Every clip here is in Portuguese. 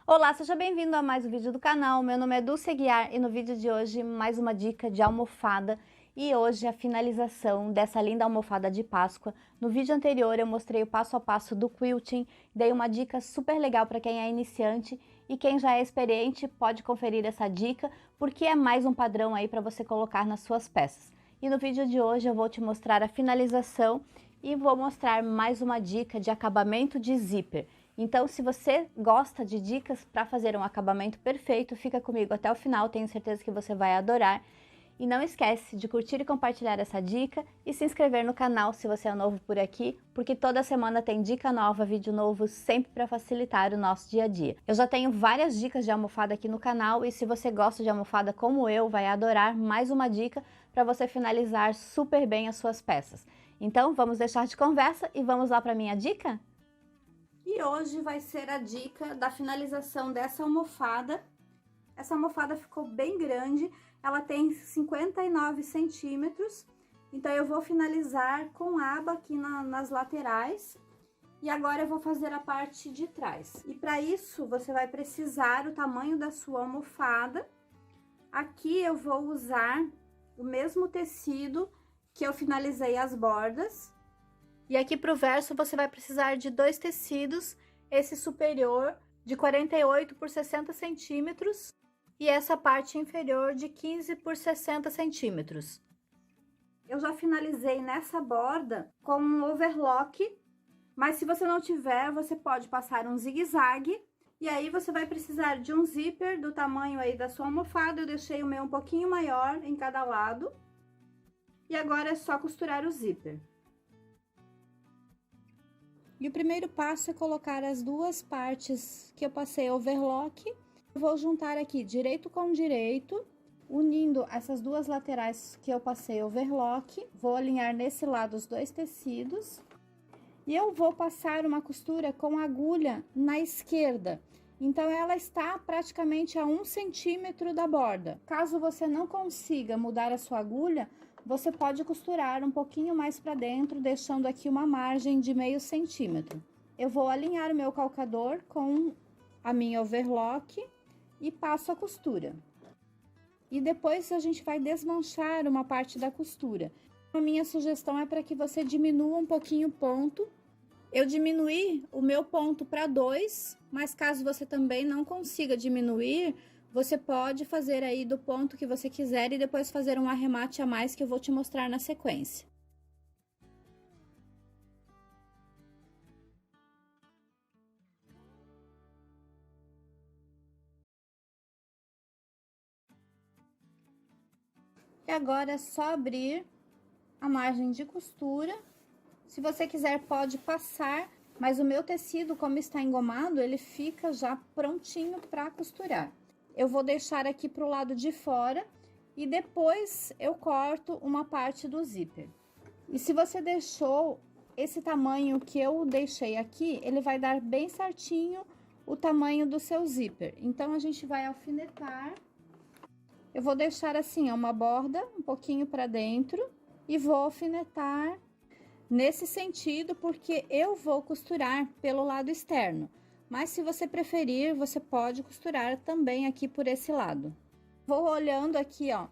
Olá, seja bem-vindo a mais um vídeo do canal. Meu nome é Dulce Aguiar e no vídeo de hoje mais uma dica de almofada e hoje a finalização dessa linda almofada de Páscoa. No vídeo anterior eu mostrei o passo a passo do quilting, dei uma dica super legal para quem é iniciante e quem já é experiente pode conferir essa dica porque é mais um padrão aí para você colocar nas suas peças. E no vídeo de hoje eu vou te mostrar a finalização e vou mostrar mais uma dica de acabamento de zíper. Então, se você gosta de dicas para fazer um acabamento perfeito, fica comigo até o final, tenho certeza que você vai adorar. E não esquece de curtir e compartilhar essa dica e se inscrever no canal se você é novo por aqui, porque toda semana tem dica nova, vídeo novo, sempre para facilitar o nosso dia a dia. Eu já tenho várias dicas de almofada aqui no canal e se você gosta de almofada como eu, vai adorar mais uma dica para você finalizar super bem as suas peças. Então, vamos deixar de conversa e vamos lá para a minha dica? E hoje vai ser a dica da finalização dessa almofada. Essa almofada ficou bem grande, ela tem 59 centímetros, então eu vou finalizar com aba aqui nas laterais. E agora eu vou fazer a parte de trás. E para isso, você vai precisar o tamanho da sua almofada. Aqui eu vou usar o mesmo tecido que eu finalizei as bordas. E aqui pro verso você vai precisar de dois tecidos, esse superior de 48 por 60 centímetros e essa parte inferior de 15 por 60 centímetros. Eu já finalizei nessa borda com um overlock, mas se você não tiver, você pode passar um zigue-zague. E aí você vai precisar de um zíper do tamanho aí da sua almofada, eu deixei o meu um pouquinho maior em cada lado. E agora é só costurar o zíper. E o primeiro passo é colocar as duas partes que eu passei overlock. Eu vou juntar aqui direito com direito, unindo essas duas laterais que eu passei overlock. Vou alinhar nesse lado os dois tecidos. E eu vou passar uma costura com agulha na esquerda. Então, ela está praticamente a 1 centímetro da borda. Caso você não consiga mudar a sua agulha, você pode costurar um pouquinho mais para dentro, deixando aqui uma margem de meio centímetro. Eu vou alinhar o meu calcador com a minha overlock e passo a costura. E depois a gente vai desmanchar uma parte da costura. A minha sugestão é para que você diminua um pouquinho o ponto. Eu diminuí o meu ponto para 2, mas caso você também não consiga diminuir, você pode fazer aí do ponto que você quiser e depois fazer um arremate a mais que eu vou te mostrar na sequência. E agora é só abrir a margem de costura. Se você quiser, pode passar, mas o meu tecido, como está engomado, ele fica já prontinho para costurar. Eu vou deixar aqui pro lado de fora e depois eu corto uma parte do zíper. E se você deixou esse tamanho que eu deixei aqui, ele vai dar bem certinho o tamanho do seu zíper. Então, a gente vai alfinetar. Eu vou deixar assim, ó, uma borda um pouquinho para dentro e vou alfinetar nesse sentido, porque eu vou costurar pelo lado externo. Mas se você preferir, você pode costurar também aqui por esse lado. Vou olhando aqui, ó,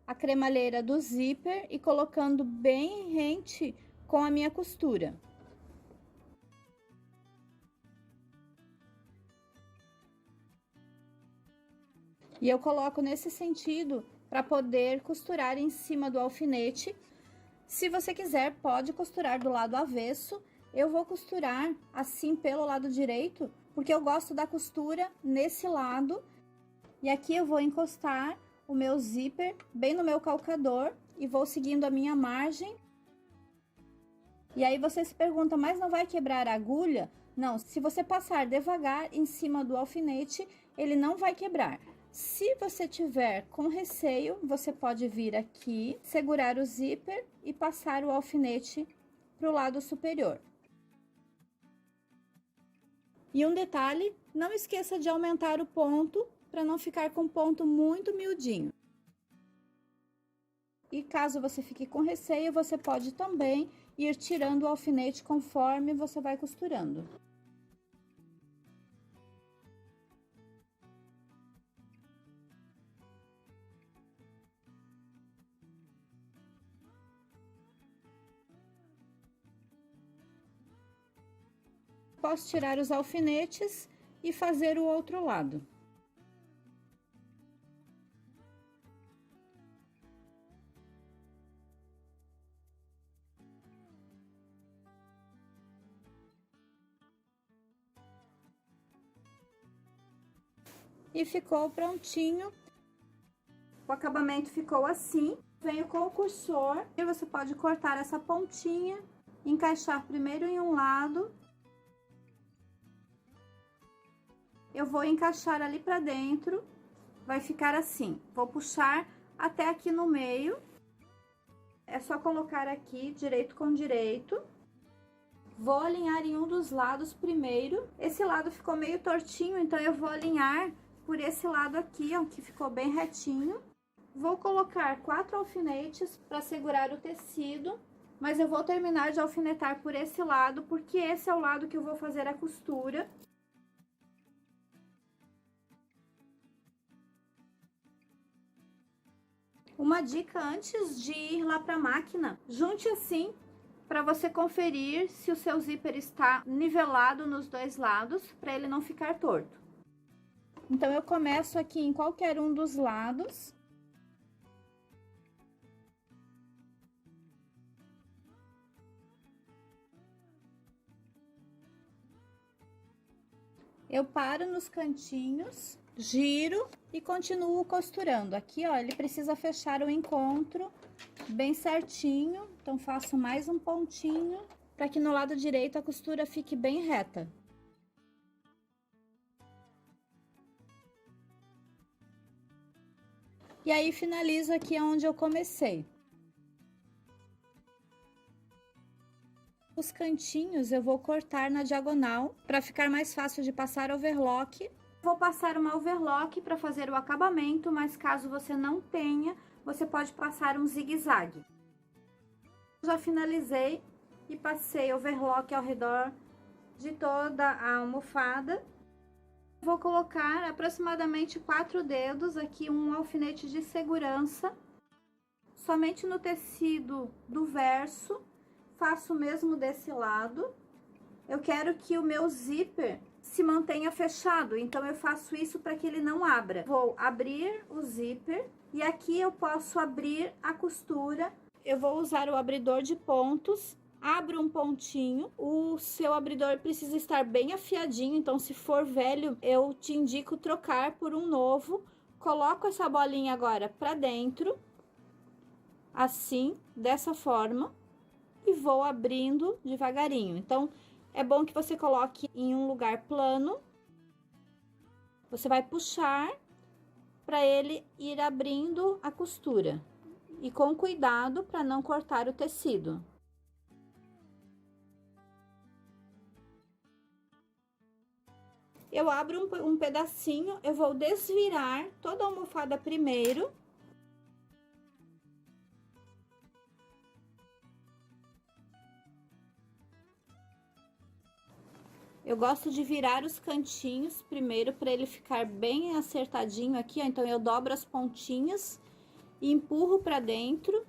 a cremalheira do zíper e colocando bem rente com a minha costura. E eu coloco nesse sentido para poder costurar em cima do alfinete. Se você quiser, pode costurar do lado avesso. Eu vou costurar assim pelo lado direito, porque eu gosto da costura nesse lado. E aqui eu vou encostar o meu zíper bem no meu calcador e vou seguindo a minha margem. E aí você se pergunta, mas não vai quebrar a agulha? Não, se você passar devagar em cima do alfinete, ele não vai quebrar. Se você tiver com receio, você pode vir aqui, segurar o zíper e passar o alfinete para o lado superior. E um detalhe, não esqueça de aumentar o ponto para não ficar com ponto muito miudinho. E caso você fique com receio, você pode também ir tirando o alfinete conforme você vai costurando. posso tirar os alfinetes e fazer o outro lado. E ficou prontinho. O acabamento ficou assim. Venho com o cursor e você pode cortar essa pontinha, encaixar primeiro em um lado. Eu vou encaixar ali pra dentro, vai ficar assim. Vou puxar até aqui no meio. É só colocar aqui direito com direito. Vou alinhar em um dos lados primeiro. Esse lado ficou meio tortinho, então eu vou alinhar por esse lado aqui, ó, que ficou bem retinho. Vou colocar 4 alfinetes para segurar o tecido, mas eu vou terminar de alfinetar por esse lado, porque esse é o lado que eu vou fazer a costura. Uma dica antes de ir lá para a máquina, junte assim para você conferir se o seu zíper está nivelado nos dois lados, para ele não ficar torto. Então, eu começo aqui em qualquer um dos lados. Eu paro nos cantinhos, giro e continuo costurando. Aqui, ó, ele precisa fechar o encontro bem certinho. Então, faço mais um pontinho para que no lado direito a costura fique bem reta. E aí, finalizo aqui onde eu comecei. Os cantinhos eu vou cortar na diagonal para ficar mais fácil de passar overlock. Vou passar uma overlock para fazer o acabamento, mas caso você não tenha, você pode passar um zigue-zague. Já finalizei e passei overlock ao redor de toda a almofada. Vou colocar aproximadamente 4 dedos aqui, um alfinete de segurança, somente no tecido do verso. Faço o mesmo desse lado. Eu quero que o meu zíper se mantenha fechado, então eu faço isso para que ele não abra. Vou abrir o zíper e aqui eu posso abrir a costura. Eu vou usar o abridor de pontos. Abro um pontinho, o seu abridor precisa estar bem afiadinho, então se for velho, eu te indico trocar por um novo. Coloco essa bolinha agora pra dentro, assim, dessa forma, e vou abrindo devagarinho. Então, é bom que você coloque em um lugar plano. Você vai puxar para ele ir abrindo a costura. E com cuidado para não cortar o tecido. Eu abro um pedacinho, eu vou desvirar toda a almofada primeiro. Eu gosto de virar os cantinhos primeiro para ele ficar bem acertadinho aqui, ó. Então, eu dobro as pontinhas e empurro para dentro.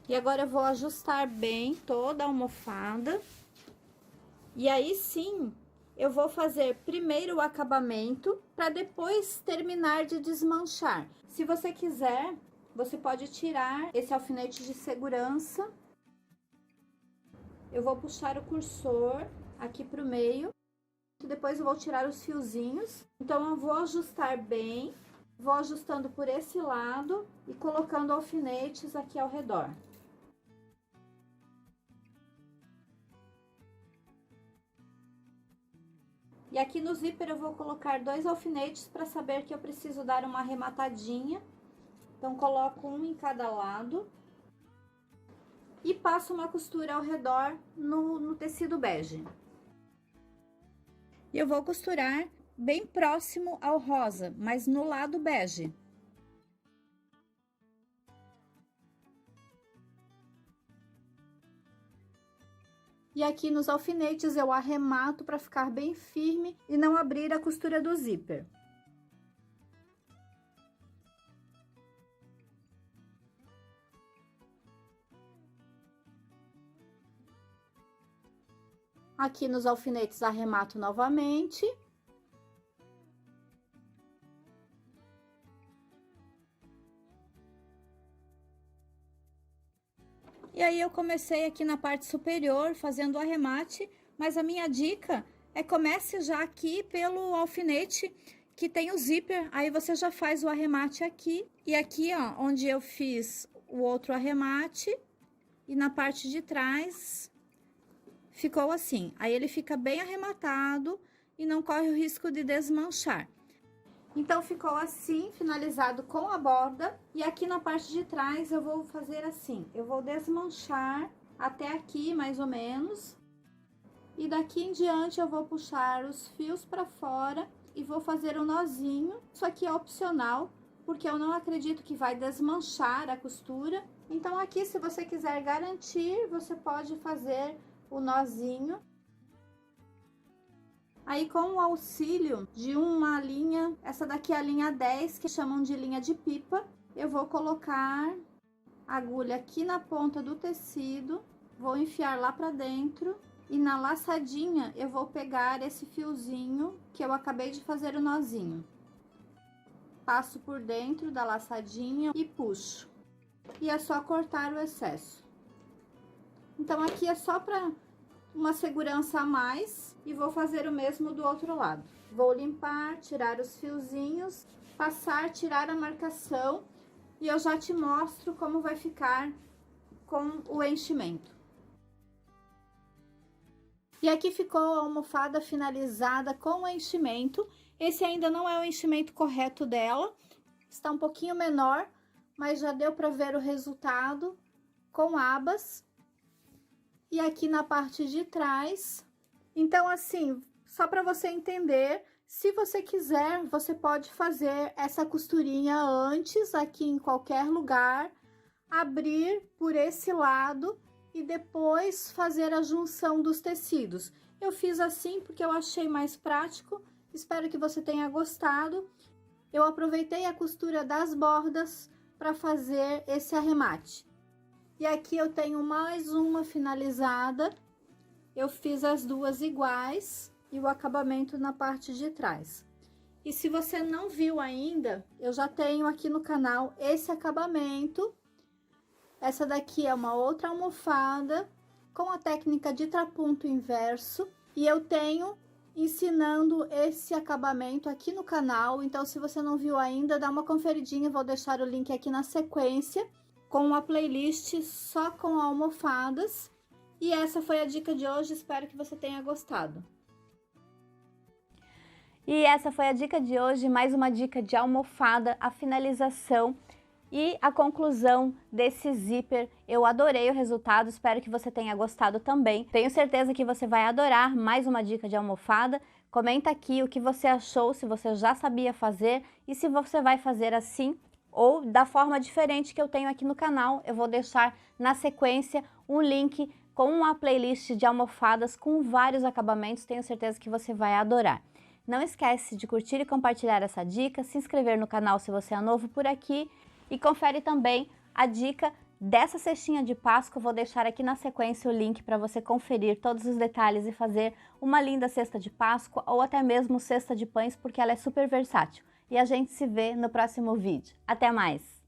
E agora eu vou ajustar bem toda a almofada. E aí sim, eu vou fazer primeiro o acabamento para depois terminar de desmanchar. Se você quiser, você pode tirar esse alfinete de segurança. Eu vou puxar o cursor aqui pro meio. Depois eu vou tirar os fiozinhos. Então, eu vou ajustar bem. Vou ajustando por esse lado e colocando alfinetes aqui ao redor. E aqui no zíper eu vou colocar 2 alfinetes para saber que eu preciso dar uma arrematadinha. Então, coloco um em cada lado. E passo uma costura ao redor no tecido bege. E eu vou costurar bem próximo ao rosa, mas no lado bege. E aqui nos alfinetes eu arremato para ficar bem firme e não abrir a costura do zíper. Aqui nos alfinetes arremato novamente. E aí eu comecei aqui na parte superior fazendo o arremate, mas a minha dica é comece já aqui pelo alfinete que tem o zíper, aí você já faz o arremate aqui. E aqui, ó, onde eu fiz o outro arremate, e na parte de trás ficou assim. Aí ele fica bem arrematado e não corre o risco de desmanchar. Então, ficou assim, finalizado com a borda. E aqui na parte de trás eu vou fazer assim, eu vou desmanchar até aqui, mais ou menos. E daqui em diante eu vou puxar os fios para fora e vou fazer um nozinho. Isso aqui é opcional, porque eu não acredito que vai desmanchar a costura. Então, aqui, se você quiser garantir, você pode fazer o nozinho. Aí, com o auxílio de uma linha, essa daqui é a linha 10, que chamam de linha de pipa, eu vou colocar a agulha aqui na ponta do tecido, vou enfiar lá pra dentro e na laçadinha eu vou pegar esse fiozinho que eu acabei de fazer o nozinho. Passo por dentro da laçadinha e puxo. E é só cortar o excesso. Então, aqui é só pra uma segurança a mais, e vou fazer o mesmo do outro lado. Vou limpar, tirar os fiozinhos, passar, tirar a marcação, e eu já te mostro como vai ficar com o enchimento. E aqui ficou a almofada finalizada com o enchimento. Esse ainda não é o enchimento correto dela, está um pouquinho menor, mas já deu para ver o resultado com abas. E aqui na parte de trás. Então, assim, só para você entender, se você quiser, você pode fazer essa costurinha antes, aqui em qualquer lugar, abrir por esse lado e depois fazer a junção dos tecidos. Eu fiz assim porque eu achei mais prático, espero que você tenha gostado. Eu aproveitei a costura das bordas para fazer esse arremate. E aqui eu tenho mais uma finalizada, eu fiz as duas iguais e o acabamento na parte de trás. E se você não viu ainda, eu já tenho aqui no canal esse acabamento. Essa daqui é uma outra almofada com a técnica de trapunto inverso. E eu tenho ensinando esse acabamento aqui no canal, então se você não viu ainda, dá uma conferidinha, vou deixar o link aqui na sequência, com uma playlist só com almofadas. E essa foi a dica de hoje, espero que você tenha gostado. E essa foi a dica de hoje, mais uma dica de almofada, a finalização e a conclusão desse zíper. Eu adorei o resultado, espero que você tenha gostado também. Tenho certeza que você vai adorar mais uma dica de almofada. Comenta aqui o que você achou, se você já sabia fazer e se você vai fazer assim ou da forma diferente que eu tenho aqui no canal. Eu vou deixar na sequência um link com uma playlist de almofadas com vários acabamentos, tenho certeza que você vai adorar. Não esquece de curtir e compartilhar essa dica, se inscrever no canal se você é novo por aqui e confere também a dica dessa cestinha de Páscoa. Eu vou deixar aqui na sequência o link para você conferir todos os detalhes e fazer uma linda cesta de Páscoa ou até mesmo cesta de pães, porque ela é super versátil. E a gente se vê no próximo vídeo. Até mais!